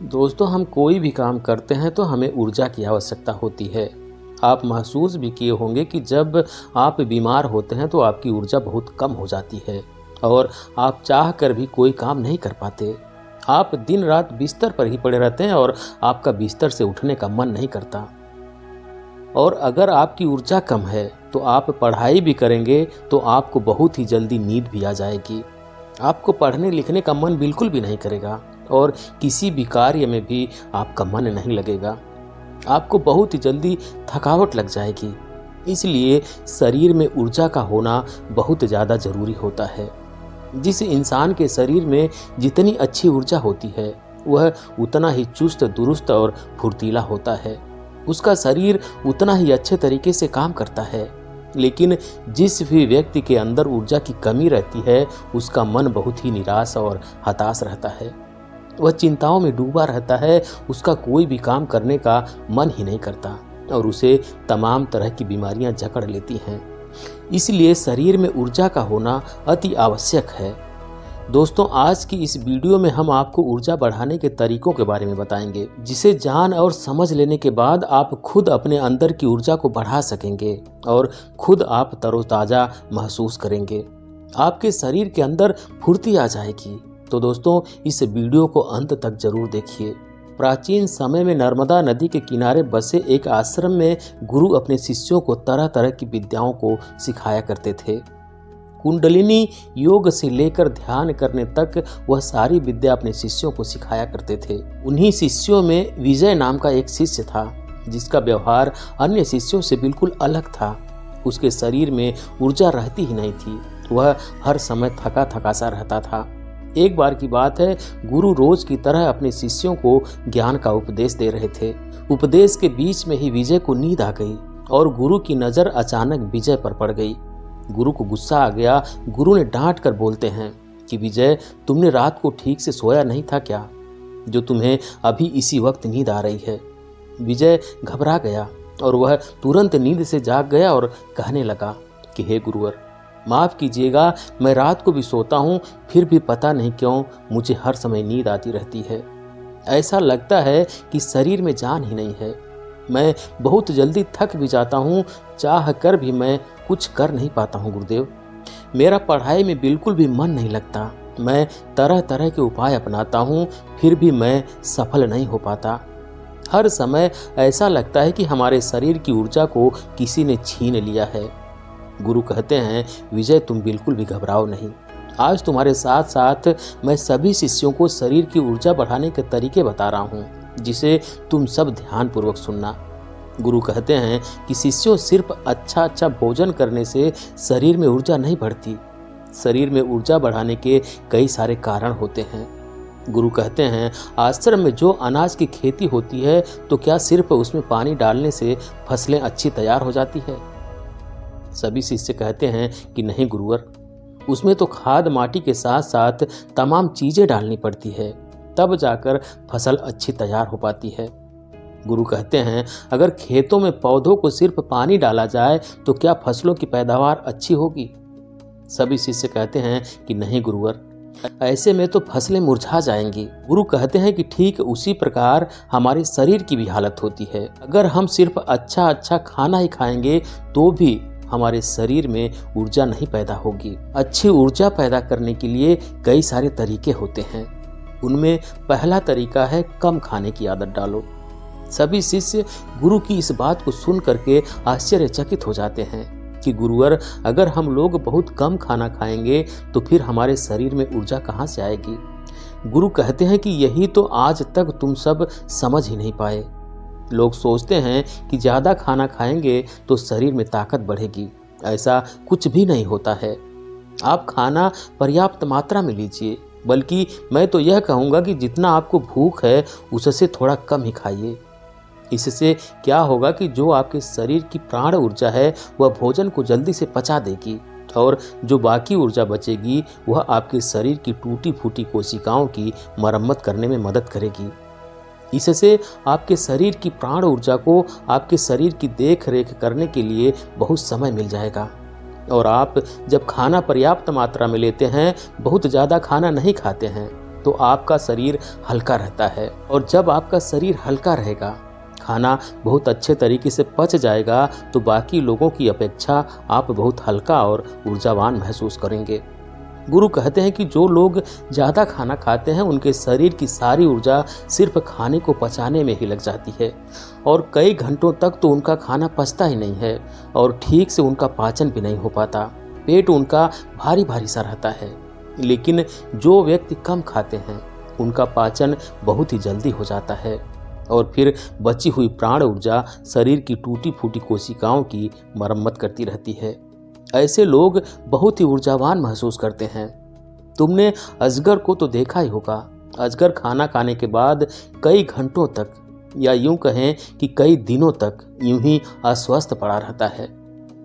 दोस्तों, हम कोई भी काम करते हैं तो हमें ऊर्जा की आवश्यकता होती है। आप महसूस भी किए होंगे कि जब आप बीमार होते हैं तो आपकी ऊर्जा बहुत कम हो जाती है और आप चाह कर भी कोई काम नहीं कर पाते। आप दिन रात बिस्तर पर ही पड़े रहते हैं और आपका बिस्तर से उठने का मन नहीं करता। और अगर आपकी ऊर्जा कम है तो आप पढ़ाई भी करेंगे तो आपको बहुत ही जल्दी नींद भी आ जाएगी। आपको पढ़ने लिखने का मन बिल्कुल भी नहीं करेगा और किसी भी कार्य में भी आपका मन नहीं लगेगा। आपको बहुत ही जल्दी थकावट लग जाएगी। इसलिए शरीर में ऊर्जा का होना बहुत ज़्यादा ज़रूरी होता है। जिस इंसान के शरीर में जितनी अच्छी ऊर्जा होती है वह उतना ही चुस्त दुरुस्त और फुर्तीला होता है। उसका शरीर उतना ही अच्छे तरीके से काम करता है। लेकिन जिस भी व्यक्ति के अंदर ऊर्जा की कमी रहती है उसका मन बहुत ही निराश और हताश रहता है। वह चिंताओं में डूबा रहता है। उसका कोई भी काम करने का मन ही नहीं करता और उसे तमाम तरह की बीमारियां जकड़ लेती हैं। इसलिए शरीर में ऊर्जा का होना अति आवश्यक है। दोस्तों, आज की इस वीडियो में हम आपको ऊर्जा बढ़ाने के तरीकों के बारे में बताएंगे, जिसे जान और समझ लेने के बाद आप खुद अपने अंदर की ऊर्जा को बढ़ा सकेंगे और खुद आप तरोताजा महसूस करेंगे। आपके शरीर के अंदर फुर्ती आ जाएगी। तो दोस्तों, इस वीडियो को अंत तक जरूर देखिए। प्राचीन समय में नर्मदा नदी के किनारे बसे एक आश्रम में गुरु अपने शिष्यों को तरह तरह की विद्याओं को सिखाया करते थे। कुंडलिनी योग से लेकर ध्यान करने तक वह सारी विद्या अपने शिष्यों को सिखाया करते थे। उन्हीं शिष्यों में विजय नाम का एक शिष्य था जिसका व्यवहार अन्य शिष्यों से बिल्कुल अलग था। उसके शरीर में ऊर्जा रहती ही नहीं थी। वह हर समय थका थका सा रहता था। एक बार की बात है, गुरु रोज की तरह अपने शिष्यों को ज्ञान का उपदेश दे रहे थे। उपदेश के बीच में ही विजय को नींद आ गई और गुरु की नजर अचानक विजय पर पड़ गई। गुरु को गुस्सा आ गया। गुरु ने डांट कर बोलते हैं कि विजय, तुमने रात को ठीक से सोया नहीं था क्या, जो तुम्हें अभी इसी वक्त नींद आ रही है। विजय घबरा गया और वह तुरंत नींद से जाग गया और कहने लगा कि हे गुरुवर, माफ़ कीजिएगा, मैं रात को भी सोता हूँ, फिर भी पता नहीं क्यों मुझे हर समय नींद आती रहती है। ऐसा लगता है कि शरीर में जान ही नहीं है। मैं बहुत जल्दी थक भी जाता हूँ, चाह कर भी मैं कुछ कर नहीं पाता हूँ गुरुदेव। मेरा पढ़ाई में बिल्कुल भी मन नहीं लगता। मैं तरह तरह के उपाय अपनाता हूँ, फिर भी मैं सफल नहीं हो पाता। हर समय ऐसा लगता है कि हमारे शरीर की ऊर्जा को किसी ने छीन लिया है। गुरु कहते हैं, विजय, तुम बिल्कुल भी घबराओ नहीं। आज तुम्हारे साथ साथ मैं सभी शिष्यों को शरीर की ऊर्जा बढ़ाने के तरीके बता रहा हूँ, जिसे तुम सब ध्यानपूर्वक सुनना। गुरु कहते हैं कि शिष्यों, सिर्फ अच्छा भोजन करने से शरीर में ऊर्जा नहीं बढ़ती। शरीर में ऊर्जा बढ़ाने के कई सारे कारण होते हैं। गुरु कहते हैं, आश्रम में जो अनाज की खेती होती है तो क्या सिर्फ उसमें पानी डालने से फसलें अच्छी तैयार हो जाती है? सभी शिष्य कहते हैं कि नहीं गुरुवर, उसमें तो खाद माटी के साथ साथ तमाम चीजें डालनी पड़ती है, तब जाकर फसल अच्छी तैयार हो पाती है। गुरु कहते हैं, अगर खेतों में पौधों को सिर्फ पानी डाला जाए तो क्या फसलों की पैदावार अच्छी होगी? सभी शिष्य कहते हैं कि नहीं गुरुवर, ऐसे में तो फसलें मुरझा जाएंगी। गुरु कहते हैं कि ठीक उसी प्रकार हमारे शरीर की भी हालत होती है। अगर हम सिर्फ अच्छा खाना ही खाएंगे तो भी हमारे शरीर में ऊर्जा नहीं पैदा होगी। अच्छी ऊर्जा पैदा करने के लिए कई सारे तरीके होते हैं। उनमें पहला तरीका है कम खाने की आदत डालो। सभी शिष्य गुरु की इस बात को सुन करके आश्चर्यचकित हो जाते हैं कि गुरुवर, अगर हम लोग बहुत कम खाना खाएंगे तो फिर हमारे शरीर में ऊर्जा कहाँ से आएगी? गुरु कहते हैं कि यही तो आज तक तुम सब समझ ही नहीं पाए। लोग सोचते हैं कि ज़्यादा खाना खाएंगे तो शरीर में ताकत बढ़ेगी। ऐसा कुछ भी नहीं होता है। आप खाना पर्याप्त मात्रा में लीजिए, बल्कि मैं तो यह कहूँगा कि जितना आपको भूख है उससे थोड़ा कम ही खाइए। इससे क्या होगा कि जो आपके शरीर की प्राण ऊर्जा है वह भोजन को जल्दी से पचा देगी और जो बाकी ऊर्जा बचेगी वह आपके शरीर की टूटी फूटी कोशिकाओं की मरम्मत करने में मदद करेगी। इससे आपके शरीर की प्राण ऊर्जा को आपके शरीर की देख रेख करने के लिए बहुत समय मिल जाएगा। और आप जब खाना पर्याप्त मात्रा में लेते हैं, बहुत ज़्यादा खाना नहीं खाते हैं, तो आपका शरीर हल्का रहता है, और जब आपका शरीर हल्का रहेगा, खाना बहुत अच्छे तरीके से पच जाएगा, तो बाकी लोगों की अपेक्षा आप बहुत हल्का और ऊर्जावान महसूस करेंगे। गुरु कहते हैं कि जो लोग ज़्यादा खाना खाते हैं उनके शरीर की सारी ऊर्जा सिर्फ खाने को पचाने में ही लग जाती है, और कई घंटों तक तो उनका खाना पचता ही नहीं है और ठीक से उनका पाचन भी नहीं हो पाता। पेट उनका भारी भारी सा रहता है। लेकिन जो व्यक्ति कम खाते हैं उनका पाचन बहुत ही जल्दी हो जाता है, और फिर बची हुई प्राण ऊर्जा शरीर की टूटी फूटी कोशिकाओं की मरम्मत करती रहती है। ऐसे लोग बहुत ही ऊर्जावान महसूस करते हैं। तुमने अजगर को तो देखा ही होगा। अजगर खाना खाने के बाद कई घंटों तक, या यूं कहें कि कई दिनों तक यूं ही अस्वस्थ पड़ा रहता है।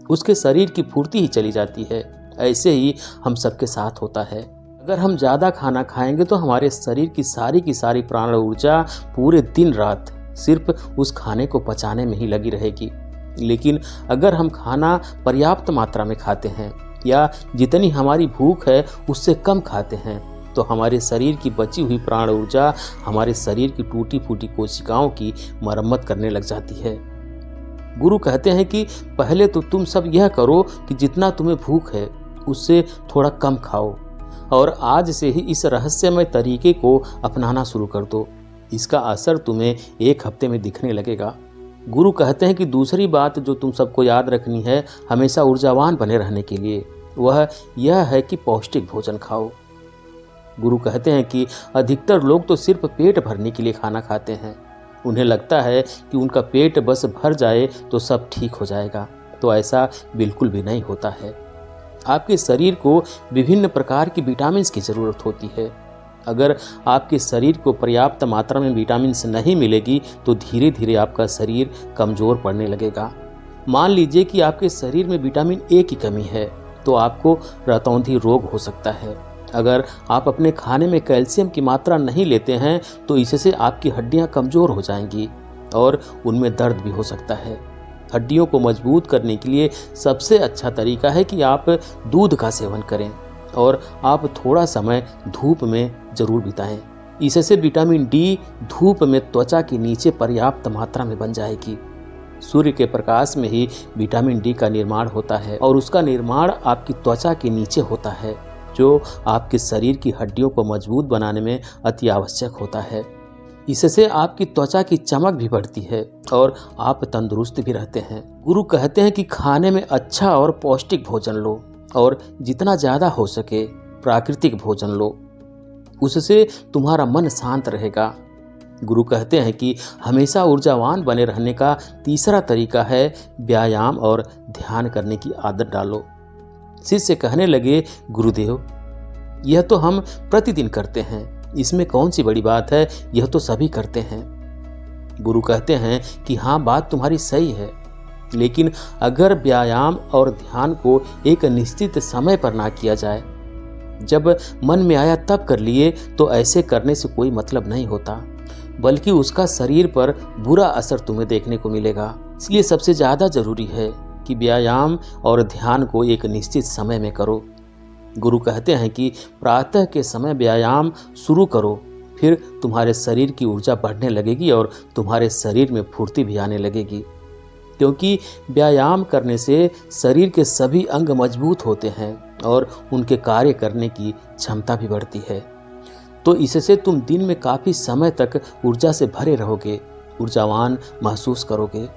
उसके शरीर की फुर्ती ही चली जाती है। ऐसे ही हम सबके साथ होता है। अगर हम ज़्यादा खाना खाएंगे तो हमारे शरीर की सारी प्राण ऊर्जा पूरे दिन रात सिर्फ उस खाने को पचाने में ही लगी रहेगी। लेकिन अगर हम खाना पर्याप्त मात्रा में खाते हैं, या जितनी हमारी भूख है उससे कम खाते हैं, तो हमारे शरीर की बची हुई प्राण ऊर्जा हमारे शरीर की टूटी फूटी कोशिकाओं की मरम्मत करने लग जाती है। गुरु कहते हैं कि पहले तो तुम सब यह करो कि जितना तुम्हें भूख है उससे थोड़ा कम खाओ, और आज से ही इस रहस्यमय तरीके को अपनाना शुरू कर दो। इसका असर तुम्हें 1 हफ्ते में दिखने लगेगा। गुरु कहते हैं कि दूसरी बात जो तुम सबको याद रखनी है हमेशा ऊर्जावान बने रहने के लिए, वह यह है कि पौष्टिक भोजन खाओ। गुरु कहते हैं कि अधिकतर लोग तो सिर्फ पेट भरने के लिए खाना खाते हैं। उन्हें लगता है कि उनका पेट बस भर जाए तो सब ठीक हो जाएगा, तो ऐसा बिल्कुल भी नहीं होता है। आपके शरीर को विभिन्न प्रकार की विटामिन्स की ज़रूरत होती है। अगर आपके शरीर को पर्याप्त मात्रा में विटामिन्स नहीं मिलेगी तो धीरे धीरे आपका शरीर कमज़ोर पड़ने लगेगा। मान लीजिए कि आपके शरीर में विटामिन ए की कमी है, तो आपको रतौंधी रोग हो सकता है। अगर आप अपने खाने में कैल्शियम की मात्रा नहीं लेते हैं तो इससे आपकी हड्डियां कमज़ोर हो जाएंगी और उनमें दर्द भी हो सकता है। हड्डियों को मजबूत करने के लिए सबसे अच्छा तरीका है कि आप दूध का सेवन करें, और आप थोड़ा समय धूप में जरूर बिताएं। इससे विटामिन डी धूप में त्वचा के नीचे पर्याप्त मात्रा में बन जाएगी। सूर्य के प्रकाश में ही विटामिन डी का निर्माण होता है, और उसका निर्माण आपकी त्वचा के नीचे होता है, जो आपके शरीर की हड्डियों को मजबूत बनाने में अति आवश्यक होता है। इससे आपकी त्वचा की चमक भी बढ़ती है और आप तंदुरुस्त भी रहते हैं। गुरु कहते हैं कि खाने में अच्छा और पौष्टिक भोजन लो, और जितना ज़्यादा हो सके प्राकृतिक भोजन लो, उससे तुम्हारा मन शांत रहेगा। गुरु कहते हैं कि हमेशा ऊर्जावान बने रहने का तीसरा तरीका है व्यायाम और ध्यान करने की आदत डालो। शिष्य कहने लगे, गुरुदेव यह तो हम प्रतिदिन करते हैं, इसमें कौन सी बड़ी बात है, यह तो सभी करते हैं। गुरु कहते हैं कि हाँ, बात तुम्हारी सही है, लेकिन अगर व्यायाम और ध्यान को एक निश्चित समय पर ना किया जाए, जब मन में आया तब कर लिए, तो ऐसे करने से कोई मतलब नहीं होता, बल्कि उसका शरीर पर बुरा असर तुम्हें देखने को मिलेगा। इसलिए सबसे ज़्यादा जरूरी है कि व्यायाम और ध्यान को एक निश्चित समय में करो। गुरु कहते हैं कि प्रातः के समय व्यायाम शुरू करो, फिर तुम्हारे शरीर की ऊर्जा बढ़ने लगेगी और तुम्हारे शरीर में फुर्ती भी आने लगेगी, क्योंकि व्यायाम करने से शरीर के सभी अंग मजबूत होते हैं और उनके कार्य करने की क्षमता भी बढ़ती है। तो इससे तुम दिन में काफ़ी समय तक ऊर्जा से भरे रहोगे, ऊर्जावान महसूस करोगे।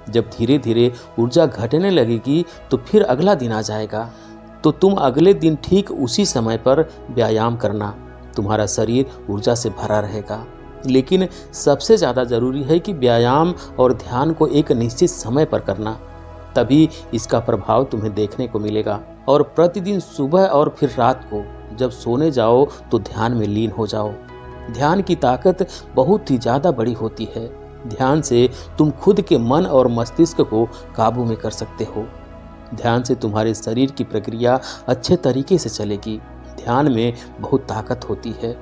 जब धीरे धीरे ऊर्जा घटने लगेगी तो फिर अगला दिन आ जाएगा, तो तुम अगले दिन ठीक उसी समय पर व्यायाम करना, तुम्हारा शरीर ऊर्जा से भरा रहेगा। लेकिन सबसे ज़्यादा ज़रूरी है कि व्यायाम और ध्यान को एक निश्चित समय पर करना, तभी इसका प्रभाव तुम्हें देखने को मिलेगा। और प्रतिदिन सुबह और फिर रात को जब सोने जाओ तो ध्यान में लीन हो जाओ। ध्यान की ताकत बहुत ही ज़्यादा बड़ी होती है। ध्यान से तुम खुद के मन और मस्तिष्क को काबू में कर सकते हो। ध्यान से तुम्हारे शरीर की प्रक्रिया अच्छे तरीके से चलेगी। ध्यान में बहुत ताकत होती है।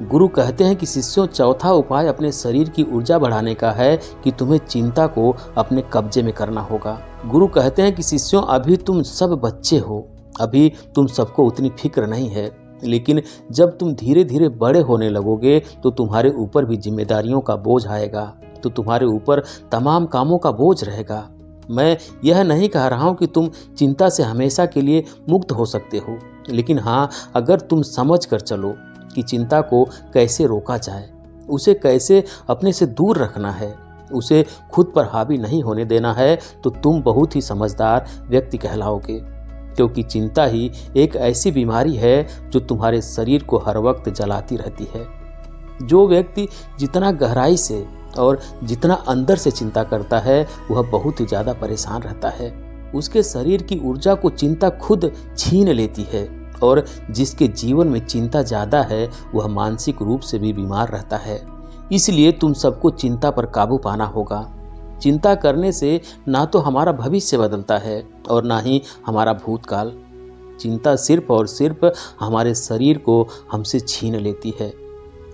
गुरु कहते हैं कि शिष्यों, चौथा उपाय अपने शरीर की ऊर्जा बढ़ाने का है कि तुम्हें चिंता को अपने कब्जे में करना होगा। गुरु कहते हैं कि शिष्यों, अभी तुम सब बच्चे हो, अभी तुम सबको उतनी फिक्र नहीं है, लेकिन जब तुम धीरे धीरे बड़े होने लगोगे तो तुम्हारे ऊपर भी जिम्मेदारियों का बोझ आएगा, तो तुम्हारे ऊपर तमाम कामों का बोझ रहेगा। मैं यह नहीं कह रहा हूँ कि तुम चिंता से हमेशा के लिए मुक्त हो सकते हो, लेकिन हाँ, अगर तुम समझ कर चलो कि चिंता को कैसे रोका जाए, उसे कैसे अपने से दूर रखना है, उसे खुद पर हावी नहीं होने देना है, तो तुम बहुत ही समझदार व्यक्ति कहलाओगे। क्योंकि चिंता ही एक ऐसी बीमारी है जो तुम्हारे शरीर को हर वक्त जलाती रहती है। जो व्यक्ति जितना गहराई से और जितना अंदर से चिंता करता है, वह बहुत ही ज़्यादा परेशान रहता है। उसके शरीर की ऊर्जा को चिंता खुद छीन लेती है, और जिसके जीवन में चिंता ज़्यादा है वह मानसिक रूप से भी बीमार रहता है। इसलिए तुम सबको चिंता पर काबू पाना होगा। चिंता करने से ना तो हमारा भविष्य बदलता है और ना ही हमारा भूतकाल। चिंता सिर्फ और सिर्फ हमारे शरीर को हमसे छीन लेती है,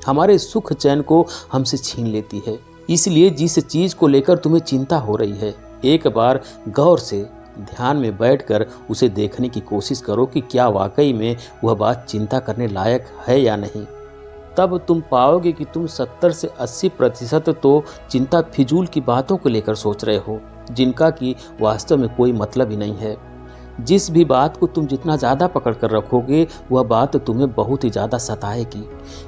हमारे सुख चैन को हमसे छीन लेती है। इसलिए जिस चीज़ को लेकर तुम्हें चिंता हो रही है, एक बार गौर से ध्यान में बैठकर उसे देखने की कोशिश करो कि क्या वाकई में वह बात चिंता करने लायक है या नहीं। तब तुम पाओगे कि तुम 70 से 80% तो चिंता फिजूल की बातों को लेकर सोच रहे हो, जिनका कि वास्तव में कोई मतलब ही नहीं है। जिस भी बात को तुम जितना ज़्यादा पकड़ कर रखोगे, वह बात तुम्हें बहुत ही ज़्यादा सताएगी।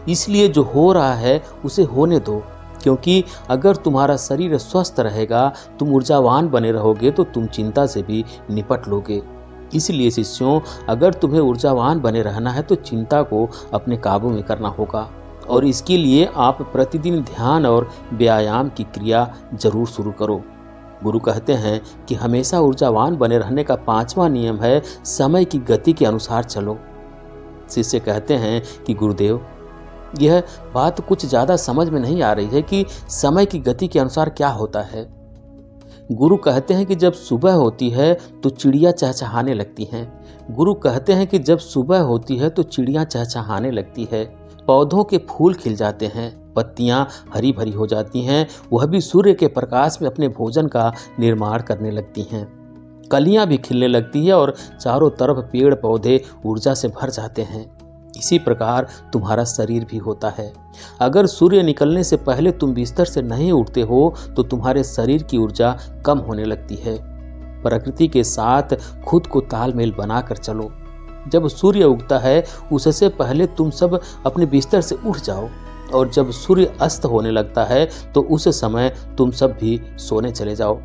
इसलिए जो हो रहा है उसे होने दो, क्योंकि अगर तुम्हारा शरीर स्वस्थ रहेगा, तुम ऊर्जावान बने रहोगे, तो तुम चिंता से भी निपट लोगे। इसलिए शिष्यों, अगर तुम्हें ऊर्जावान बने रहना है तो चिंता को अपने काबू में करना होगा, और इसके लिए आप प्रतिदिन ध्यान और व्यायाम की क्रिया जरूर शुरू करो। गुरु कहते हैं कि हमेशा ऊर्जावान बने रहने का 5वां नियम है समय की गति के अनुसार चलो। शिष्य कहते हैं कि गुरुदेव, यह बात कुछ ज़्यादा समझ में नहीं आ रही है कि समय की गति के अनुसार क्या होता है। गुरु कहते हैं कि जब सुबह होती है तो चिड़िया चहचहाने लगती हैं। गुरु कहते हैं कि जब सुबह होती है तो चिड़िया चहचहाने लगती है, पौधों के फूल खिल जाते हैं, पत्तियां हरी भरी हो जाती हैं, वह भी सूर्य के प्रकाश में अपने भोजन का निर्माण करने लगती हैं, कलियां भी खिलने लगती है और चारों तरफ पेड़ पौधे ऊर्जा से भर जाते हैं। इसी प्रकार तुम्हारा शरीर भी होता है। अगर सूर्य निकलने से पहले तुम बिस्तर से नहीं उठते हो तो तुम्हारे शरीर की ऊर्जा कम होने लगती है। प्रकृति के साथ खुद को तालमेल बनाकर चलो। जब सूर्य उगता है उससे पहले तुम सब अपने बिस्तर से उठ जाओ, और जब सूर्य अस्त होने लगता है तो उस समय तुम सब भी सोने चले जाओ।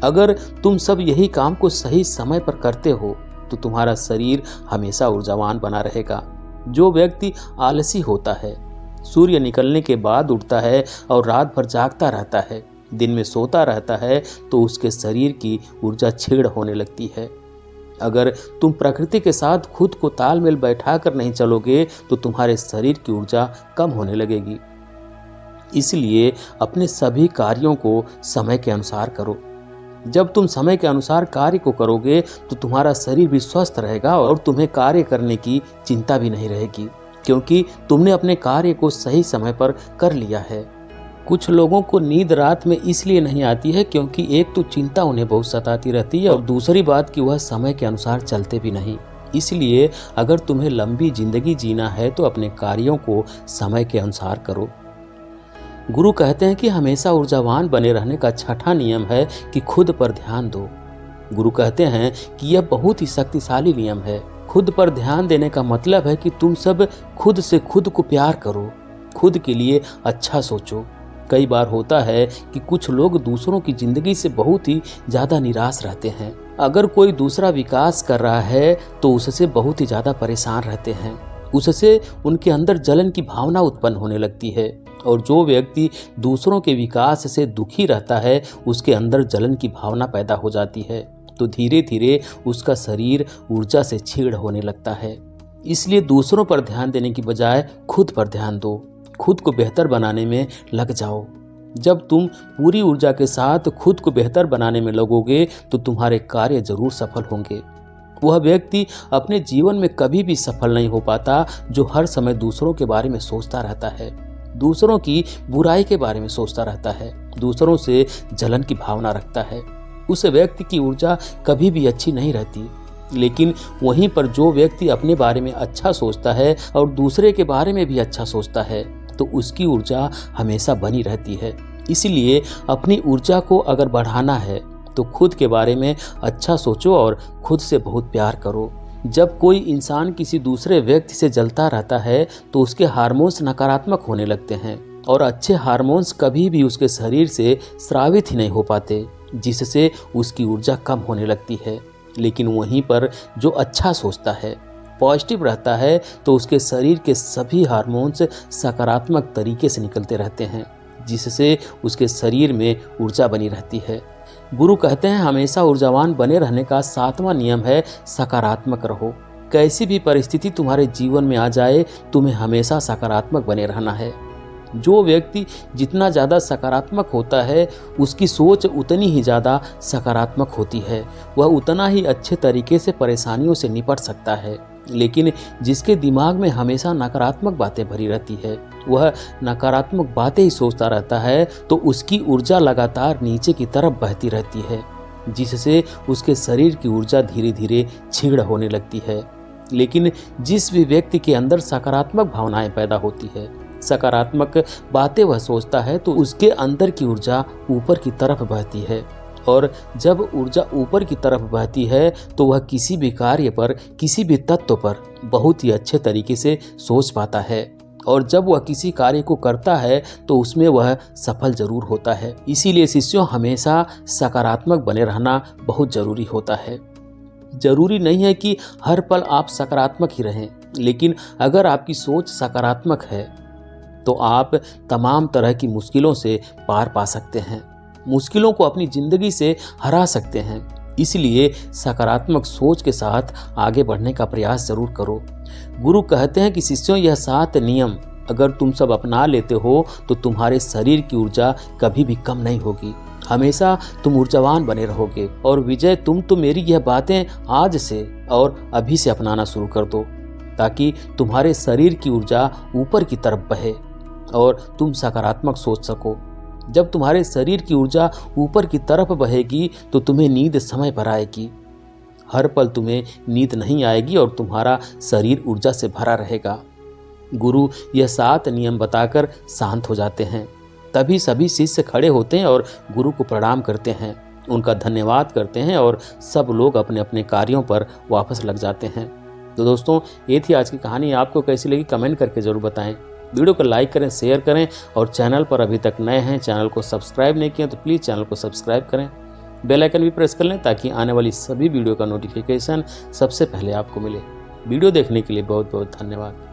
अगर तुम सब यही काम को सही समय पर करते हो तो तुम्हारा शरीर हमेशा ऊर्जावान बना रहेगा। जो व्यक्ति आलसी होता है, सूर्य निकलने के बाद उठता है और रात भर जागता रहता है, दिन में सोता रहता है, तो उसके शरीर की ऊर्जा छीड़ होने लगती है। अगर तुम प्रकृति के साथ खुद को तालमेल बैठा कर नहीं चलोगे तो तुम्हारे शरीर की ऊर्जा कम होने लगेगी। इसलिए अपने सभी कार्यों को समय के अनुसार करो। जब तुम समय के अनुसार कार्य को करोगे तो तुम्हारा शरीर भी स्वस्थ रहेगा और तुम्हें कार्य करने की चिंता भी नहीं रहेगी, क्योंकि तुमने अपने कार्य को सही समय पर कर लिया है। कुछ लोगों को नींद रात में इसलिए नहीं आती है क्योंकि एक तो चिंता उन्हें बहुत सताती रहती है, और दूसरी बात कि वह समय के अनुसार चलते भी नहीं। इसलिए अगर तुम्हें लंबी जिंदगी जीना है तो अपने कार्यों को समय के अनुसार करो। गुरु कहते हैं कि हमेशा ऊर्जावान बने रहने का 6वां नियम है कि खुद पर ध्यान दो। गुरु कहते हैं कि यह बहुत ही शक्तिशाली नियम है। खुद पर ध्यान देने का मतलब है कि तुम सब खुद से खुद को प्यार करो, खुद के लिए अच्छा सोचो। कई बार होता है कि कुछ लोग दूसरों की जिंदगी से बहुत ही ज़्यादा निराश रहते हैं। अगर कोई दूसरा विकास कर रहा है तो उससे बहुत ही ज़्यादा परेशान रहते हैं, उससे उनके अंदर जलन की भावना उत्पन्न होने लगती है। और जो व्यक्ति दूसरों के विकास से दुखी रहता है उसके अंदर जलन की भावना पैदा हो जाती है, तो धीरे धीरे उसका शरीर ऊर्जा से छीड़ होने लगता है। इसलिए दूसरों पर ध्यान देने की बजाय खुद पर ध्यान दो, खुद को बेहतर बनाने में लग जाओ। जब तुम पूरी ऊर्जा के साथ खुद को बेहतर बनाने में लगोगे तो तुम्हारे कार्य जरूर सफल होंगे। वह व्यक्ति अपने जीवन में कभी भी सफल नहीं हो पाता जो हर समय दूसरों के बारे में सोचता रहता है, दूसरों की बुराई के बारे में सोचता रहता है, दूसरों से जलन की भावना रखता है। उस व्यक्ति की ऊर्जा कभी भी अच्छी नहीं रहती। लेकिन वहीं पर जो व्यक्ति अपने बारे में अच्छा सोचता है और दूसरे के बारे में भी अच्छा सोचता है तो उसकी ऊर्जा हमेशा बनी रहती है। इसलिए अपनी ऊर्जा को अगर बढ़ाना है तो खुद के बारे में अच्छा सोचो और खुद से बहुत प्यार करो। जब कोई इंसान किसी दूसरे व्यक्ति से जलता रहता है तो उसके हार्मोन्स नकारात्मक होने लगते हैं और अच्छे हार्मोन्स कभी भी उसके शरीर से स्रावित ही नहीं हो पाते, जिससे उसकी ऊर्जा कम होने लगती है। लेकिन वहीं पर जो अच्छा सोचता है, पॉजिटिव रहता है, तो उसके शरीर के सभी हार्मोन्स सकारात्मक तरीके से निकलते रहते हैं, जिससे उसके शरीर में ऊर्जा बनी रहती है। गुरु कहते हैं हमेशा ऊर्जावान बने रहने का 7वां नियम है सकारात्मक रहो। कैसी भी परिस्थिति तुम्हारे जीवन में आ जाए, तुम्हें हमेशा सकारात्मक बने रहना है। जो व्यक्ति जितना ज़्यादा सकारात्मक होता है उसकी सोच उतनी ही ज़्यादा सकारात्मक होती है, वह उतना ही अच्छे तरीके से परेशानियों से निपट सकता है। लेकिन जिसके दिमाग में हमेशा नकारात्मक बातें भरी रहती है, वह नकारात्मक बातें ही सोचता रहता है, तो उसकी ऊर्जा लगातार नीचे की तरफ बहती रहती है, जिससे उसके शरीर की ऊर्जा धीरे धीरे क्षीण होने लगती है। लेकिन जिस भी व्यक्ति के अंदर सकारात्मक भावनाएं पैदा होती है, सकारात्मक बातें वह सोचता है, तो उसके अंदर की ऊर्जा ऊपर की तरफ बहती है और जब ऊर्जा ऊपर की तरफ बहती है तो वह किसी भी कार्य पर, किसी भी तत्व पर बहुत ही अच्छे तरीके से सोच पाता है और जब वह किसी कार्य को करता है तो उसमें वह सफल जरूर होता है। इसीलिए शिष्यों, हमेशा सकारात्मक बने रहना बहुत जरूरी होता है। जरूरी नहीं है कि हर पल आप सकारात्मक ही रहें, लेकिन अगर आपकी सोच सकारात्मक है तो आप तमाम तरह की मुश्किलों से पार पा सकते हैं, मुश्किलों को अपनी जिंदगी से हरा सकते हैं। इसलिए सकारात्मक सोच के साथ आगे बढ़ने का प्रयास जरूर करो। गुरु कहते हैं कि शिष्यों, यह 7 नियम अगर तुम सब अपना लेते हो तो तुम्हारे शरीर की ऊर्जा कभी भी कम नहीं होगी, हमेशा तुम ऊर्जावान बने रहोगे। और विजय, तुम तो मेरी यह बातें आज से और अभी से अपनाना शुरू कर दो, ताकि तुम्हारे शरीर की ऊर्जा ऊपर की तरफ बहे और तुम सकारात्मक सोच सको। जब तुम्हारे शरीर की ऊर्जा ऊपर की तरफ बहेगी तो तुम्हें नींद समय पर आएगी। हर पल तुम्हें नींद नहीं आएगी और तुम्हारा शरीर ऊर्जा से भरा रहेगा। गुरु यह 7 नियम बताकर शांत हो जाते हैं। तभी सभी शिष्य खड़े होते हैं और गुरु को प्रणाम करते हैं, उनका धन्यवाद करते हैं और सब लोग अपने अपने कार्यों पर वापस लग जाते हैं। तो दोस्तों, ये थी आज की कहानी। आपको कैसी लगी कमेंट करके ज़रूर बताएं। वीडियो को लाइक करें, शेयर करें और चैनल पर अभी तक नए हैं, चैनल को सब्सक्राइब नहीं किया तो प्लीज़ चैनल को सब्सक्राइब करें, बेल आइकन भी प्रेस कर लें ताकि आने वाली सभी वीडियो का नोटिफिकेशन सबसे पहले आपको मिले। वीडियो देखने के लिए बहुत बहुत धन्यवाद।